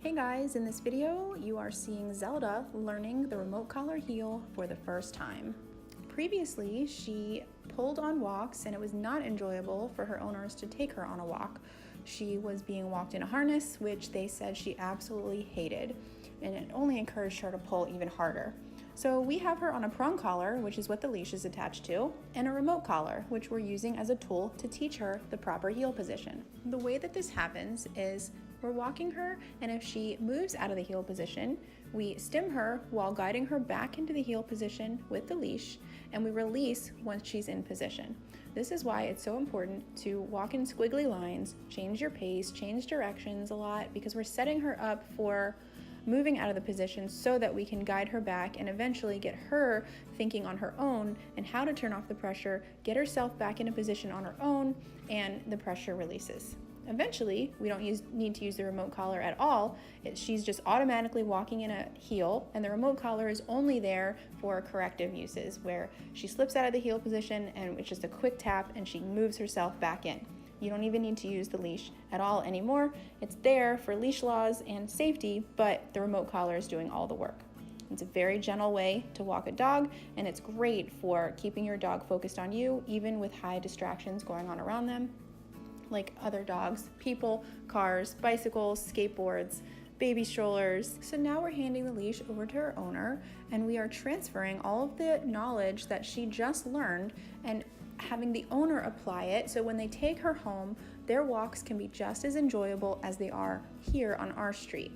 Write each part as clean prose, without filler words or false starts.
Hey guys, in this video you are seeing Zelda learning the remote collar heel for the first time. Previously, she pulled on walks and it was not enjoyable for her owners to take her on a walk. She was being walked in a harness, which they said she absolutely hated, and it only encouraged her to pull even harder. So we have her on a prong collar, which is what the leash is attached to, and a remote collar, which we're using as a tool to teach her the proper heel position. The way that this happens is we're walking her, and if she moves out of the heel position, we stim her while guiding her back into the heel position with the leash, and we release once she's in position. This is why it's so important to walk in squiggly lines, change your pace, change directions a lot, because we're setting her up for moving out of the position so that we can guide her back and eventually get her thinking on her own and how to turn off the pressure, get herself back in a position on her own, and the pressure releases. Eventually, we don't need to use the remote collar at all. She's just automatically walking in a heel, and the remote collar is only there for corrective uses where she slips out of the heel position and it's just a quick tap and she moves herself back in. You don't even need to use the leash at all anymore. It's there for leash laws and safety, but the remote collar is doing all the work. It's a very gentle way to walk a dog, and it's great for keeping your dog focused on you, even with high distractions going on around them, like other dogs, people, cars, bicycles, skateboards, baby strollers. So now we're handing the leash over to her owner, and we are transferring all of the knowledge that she just learned and having the owner apply it, so when they take her home, their walks can be just as enjoyable as they are here on our street.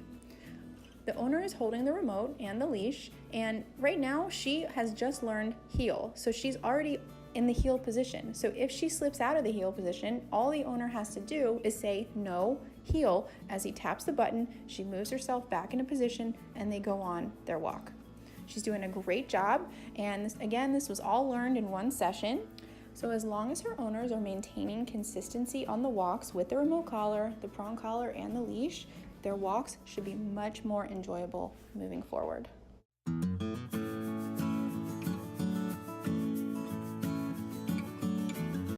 The owner is holding the remote and the leash, and right now she has just learned heel, so she's already in the heel position. So if she slips out of the heel position, all the owner has to do is say no heel. As he taps the button, she moves herself back into position and they go on their walk. She's doing a great job, and this was all learned in one session. So as long as her owners are maintaining consistency on the walks with the remote collar, the prong collar, and the leash, their walks should be much more enjoyable moving forward.